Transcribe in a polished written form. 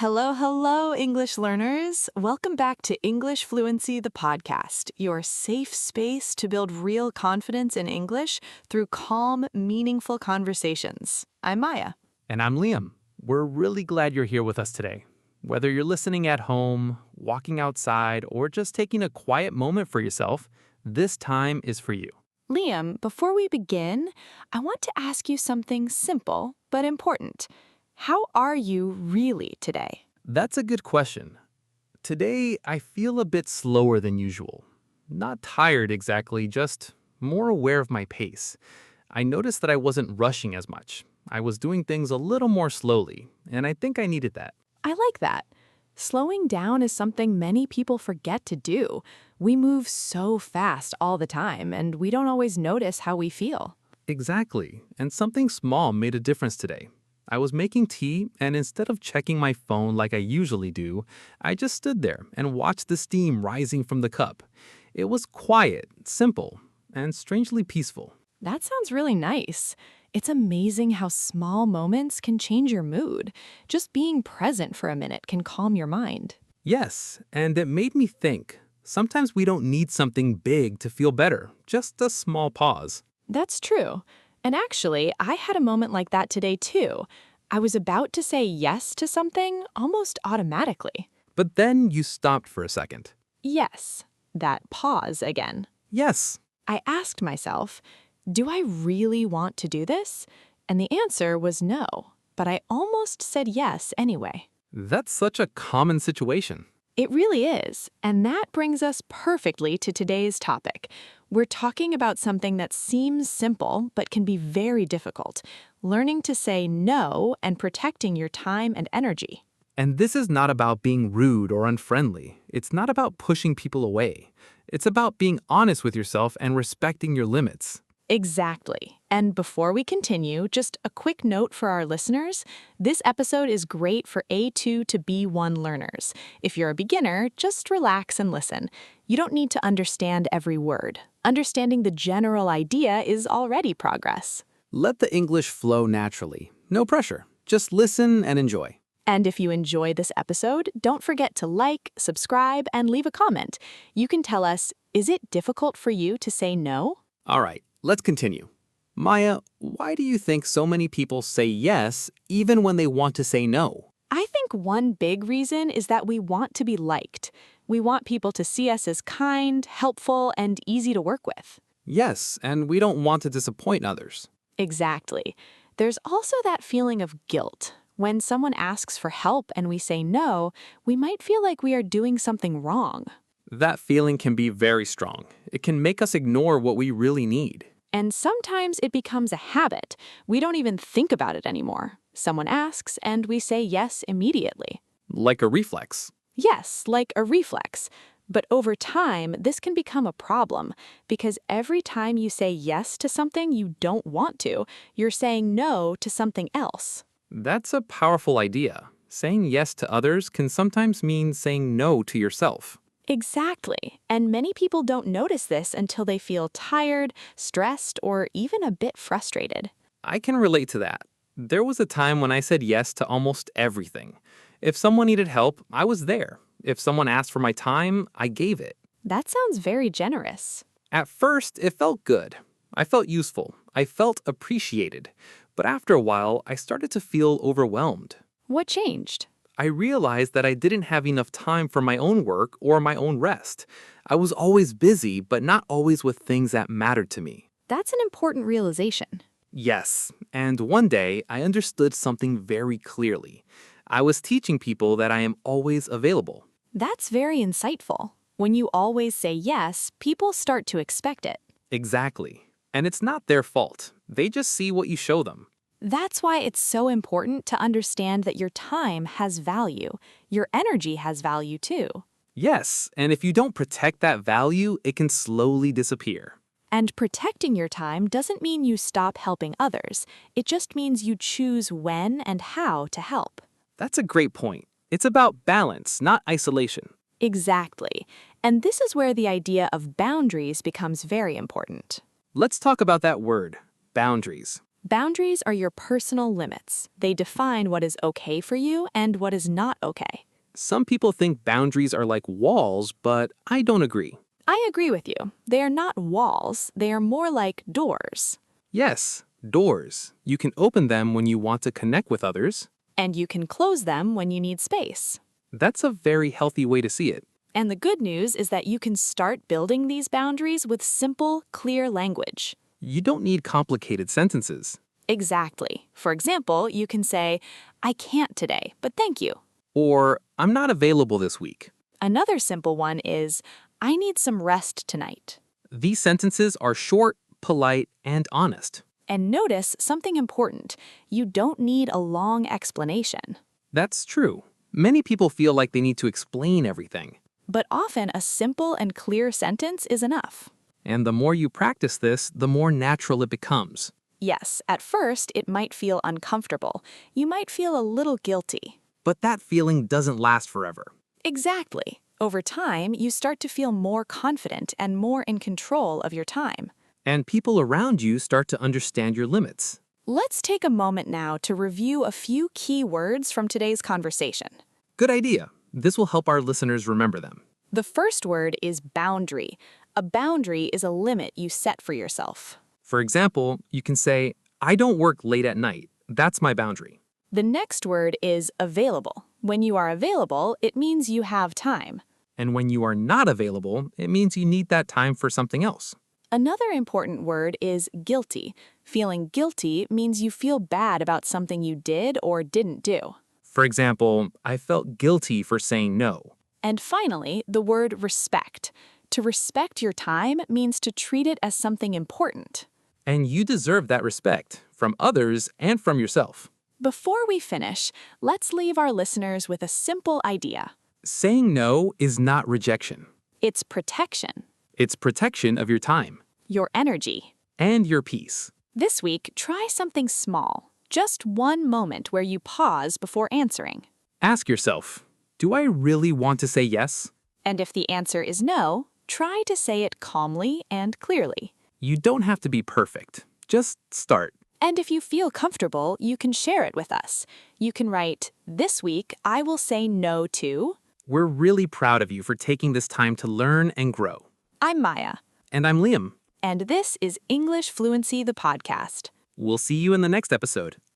Hello, hello, English learners. Welcome back to English Fluency, the podcast, your safe space to build real confidence in English through calm, meaningful conversations. I'm Maya. And I'm Liam. We're really glad you're here with us today. Whether you're listening at home, walking outside, or just taking a quiet moment for yourself, this time is for you. Liam, before we begin, I want to ask you something simple but important. How are you really today? That's a good question. Today, I feel a bit slower than usual. Not tired exactly, just more aware of my pace. I noticed that I wasn't rushing as much. I was doing things a little more slowly, and I think I needed that. I like that. Slowing down is something many people forget to do. We move so fast all the time, and we don't always notice how we feel. Exactly, and something small made a difference today. I was making tea, and instead of checking my phone like I usually do, I just stood there and watched the steam rising from the cup. It was quiet, simple, and strangely peaceful. That sounds really nice. It's amazing how small moments can change your mood. Just being present for a minute can calm your mind. Yes, and it made me think. Sometimes we don't need something big to feel better, just a small pause. That's true. And actually, I had a moment like that today too. I was about to say yes to something almost automatically. But then you stopped for a second. Yes, that pause again. Yes. I asked myself, do I really want to do this? And the answer was no, but I almost said yes anyway. That's such a common situation. It really is, and that brings us perfectly to today's topic. We're talking about something that seems simple but can be very difficult, learning to say no and protecting your time and energy. And this is not about being rude or unfriendly. It's not about pushing people away. It's about being honest with yourself and respecting your limits. Exactly. And before we continue, just a quick note for our listeners. This episode is great for A2 to B1 learners. If you're a beginner, just relax and listen. You don't need to understand every word. Understanding the general idea is already progress. Let the English flow naturally. No pressure. Just listen and enjoy. And if you enjoy this episode, don't forget to like, subscribe, and leave a comment. You can tell us, is it difficult for you to say no? All right, let's continue. Maya, why do you think so many people say yes even when they want to say no? I think one big reason is that we want to be liked. We want people to see us as kind, helpful, and easy to work with. Yes, and we don't want to disappoint others. Exactly. There's also that feeling of guilt. When someone asks for help and we say no, we might feel like we are doing something wrong. That feeling can be very strong. It can make us ignore what we really need. And sometimes it becomes a habit. We don't even think about it anymore. Someone asks and we say yes immediately. Like a reflex. Yes, like a reflex. But over time, this can become a problem because every time you say yes to something you don't want to, you're saying no to something else. That's a powerful idea. Saying yes to others can sometimes mean saying no to yourself. Exactly. And many people don't notice this until they feel tired, stressed, or even a bit frustrated. I can relate to that. There was a time when I said yes to almost everything. If someone needed help, I was there. If someone asked for my time, I gave it. That sounds very generous. At first, it felt good. I felt useful. I felt appreciated. But after a while, I started to feel overwhelmed. What changed? I realized that I didn't have enough time for my own work or my own rest. I was always busy, but not always with things that mattered to me. That's an important realization. Yes, and one day I understood something very clearly. I was teaching people that I am always available. That's very insightful. When you always say yes, people start to expect it. Exactly. And it's not their fault. They just see what you show them. That's why it's so important to understand that your time has value. Your energy has value too. Yes, and if you don't protect that value, it can slowly disappear. And protecting your time doesn't mean you stop helping others. It just means you choose when and how to help. That's a great point. It's about balance, not isolation. Exactly. And this is where the idea of boundaries becomes very important. Let's talk about that word, boundaries. Boundaries are your personal limits. They define what is okay for you and what is not okay. Some people think boundaries are like walls, but I don't agree. I agree with you. They are not walls, they are more like doors. Yes, doors. You can open them when you want to connect with others. And you can close them when you need space. That's a very healthy way to see it. And the good news is that you can start building these boundaries with simple, clear language. You don't need complicated sentences. Exactly. For example, you can say, I can't today, but thank you. Or, I'm not available this week. Another simple one is, I need some rest tonight. These sentences are short, polite, and honest. And notice something important. You don't need a long explanation. That's true. Many people feel like they need to explain everything. But often a simple and clear sentence is enough. And the more you practice this, the more natural it becomes. Yes, at first it might feel uncomfortable. You might feel a little guilty. But that feeling doesn't last forever. Exactly. Over time, you start to feel more confident and more in control of your time. And people around you start to understand your limits. Let's take a moment now to review a few key words from today's conversation. Good idea. This will help our listeners remember them. The first word is boundary. A boundary is a limit you set for yourself. For example, you can say, I don't work late at night. That's my boundary. The next word is available. When you are available, it means you have time. And when you are not available, it means you need that time for something else. Another important word is guilty. Feeling guilty means you feel bad about something you did or didn't do. For example, I felt guilty for saying no. And finally, the word respect. To respect your time means to treat it as something important. And you deserve that respect from others and from yourself. Before we finish, let's leave our listeners with a simple idea. Saying no is not rejection. It's protection, It's protection of your time your energy. and your peace. This week, try something small. Just one moment where you pause before answering. Ask yourself, do I really want to say yes? And if the answer is no, try to say it calmly and clearly. You don't have to be perfect. Just start. And if you feel comfortable, you can share it with us. You can write, this week, I will say no to. We're really proud of you for taking this time to learn and grow. I'm Maya. And I'm Liam. And this is English Fluency, the podcast. We'll see you in the next episode.